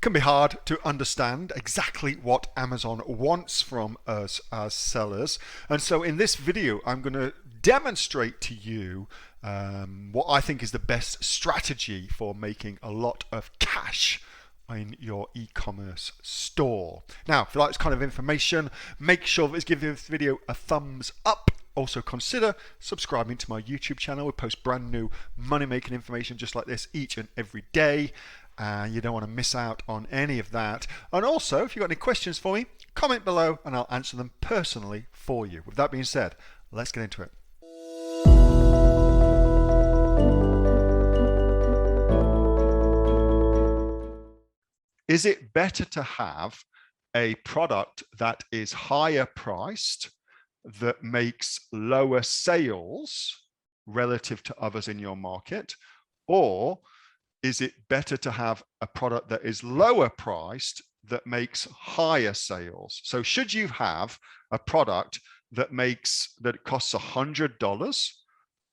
It can be hard to understand exactly what Amazon wants from us as sellers. And so in this video, I'm going to demonstrate to you what I think is the best strategy for making a lot of cash in your e-commerce store. Now, if you like this kind of information, make sure that it's giving this video a thumbs up. Also consider subscribing to my YouTube channel. We post brand new money making information just like this each and every day. You don't want to miss out on any of that. And also, if you've got any questions for me, comment below and I'll answer them personally for you. With that being said, let's get into it. Is it better to have a product that is higher priced, that makes lower sales relative to others in your market? Or is it better to have a product that is lower priced that makes higher sales? So should you have a product that costs $100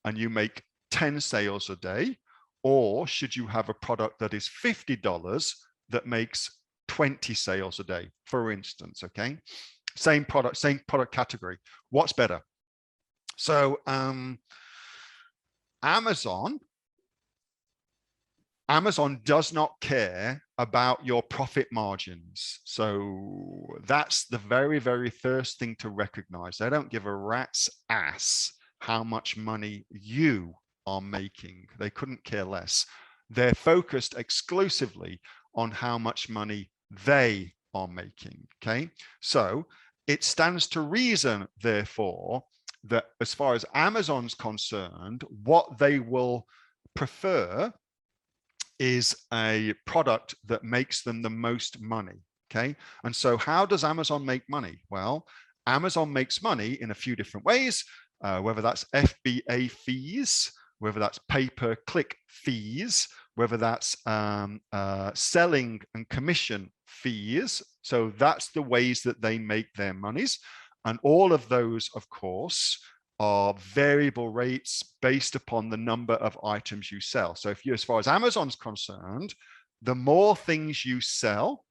and you make 10 sales a day? Or should you have a product that is $50 that makes 20 sales a day, for instance? Okay, same product category. What's better? So Amazon does not care about your profit margins. So that's the very, very first thing to recognize. They don't give a rat's ass how much money you are making. They couldn't care less. They're focused exclusively on how much money they are making. Okay, so it stands to reason, therefore, that as far as Amazon's concerned, what they will prefer is a product that makes them the most money. Okay, and so how does Amazon make money? Well, Amazon makes money in a few different ways, whether that's FBA fees, whether that's pay-per-click fees, whether that's selling and commission fees. So that's the ways that they make their monies. And all of those, of course, are variable rates based upon the number of items you sell. So if you, as far as Amazon's concerned, the more things you sell,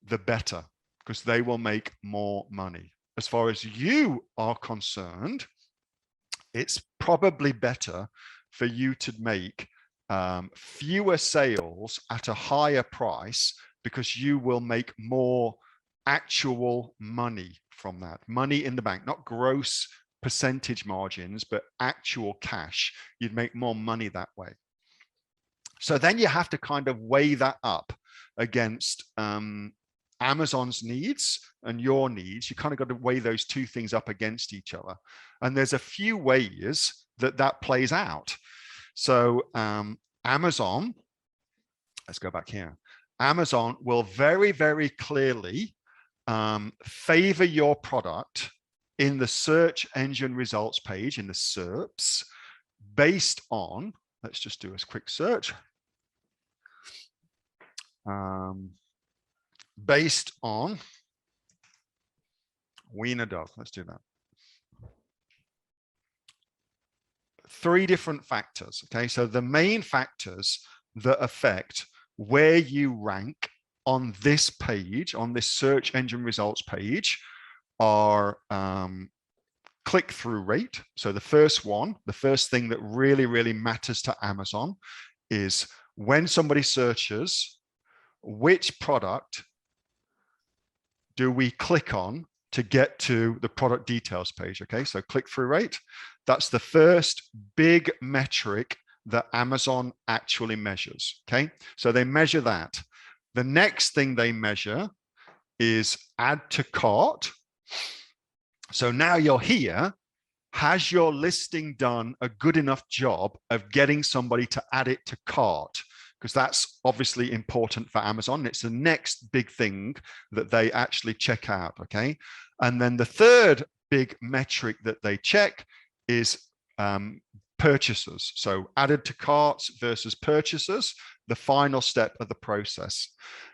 the better, because they will make more money. As far as you are concerned, it's probably better for you to make fewer sales at a higher price, because you will make more actual money from that. Money in the bank, not gross percentage margins, but actual cash. You'd make more money that way. So then you have to kind of weigh that up against Amazon's needs and your needs. You kind of got to weigh those two things up against each other. And there's a few ways that that plays out. So Amazon, let's go back here. Amazon will very, very clearly favor your product in the search engine results page, in the SERPs, based on, let's just do a quick search. Based on wiener dog. Let's do that. 3 different factors. Okay, so the main factors that affect where you rank on this page, on this search engine results page, are click-through rate. So the first thing that really, really matters to Amazon is when somebody searches, which product do we click on to get to the product details page? Okay, so click-through rate, that's the first big metric that Amazon actually measures. Okay, so they measure that. The next thing they measure is add to cart. So now you're here. Has your listing done a good enough job of getting somebody to add it to cart? Because that's obviously important for Amazon. It's the next big thing that they actually check out. Okay, and then the third big metric that they check is purchases. So added to carts versus purchases, the final step of the process.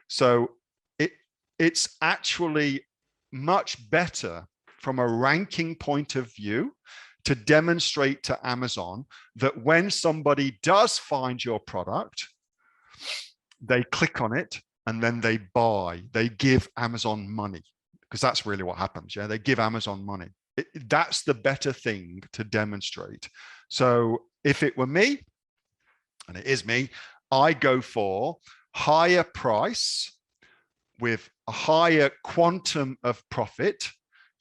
So it's actually much better from a ranking point of view to demonstrate to Amazon that when somebody does find your product, they click on it and then they buy, they give Amazon money, because that's really what happens. Yeah, they give Amazon money. That's the better thing to demonstrate. So if it were me, and it is me, I go for higher price with a higher quantum of profit,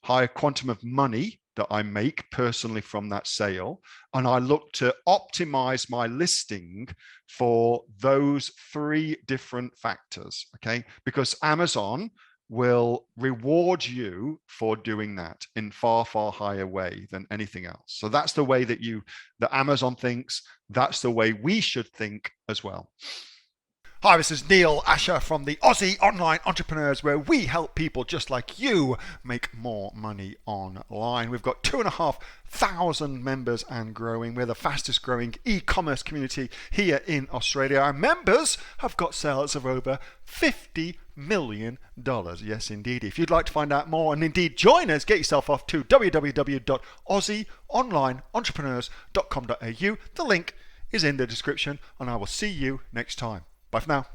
higher quantum of money that I make personally from that sale. And I look to optimize my listing for those three different factors, okay? Because Amazon will reward you for doing that in far, far higher way than anything else. So that's the way that Amazon thinks. That's the way we should think as well. Hi, this is Neil-Asher from the Aussie Online Entrepreneurs, where we help people just like you make more money online. We've got 2,500 members and growing. We're the fastest growing e-commerce community here in Australia. Our members have got sales of over $50 million. Yes, indeed. If you'd like to find out more and indeed join us, get yourself off to www.aussieonlineentrepreneurs.com.au. The link is in the description, and I will see you next time. Bye for now.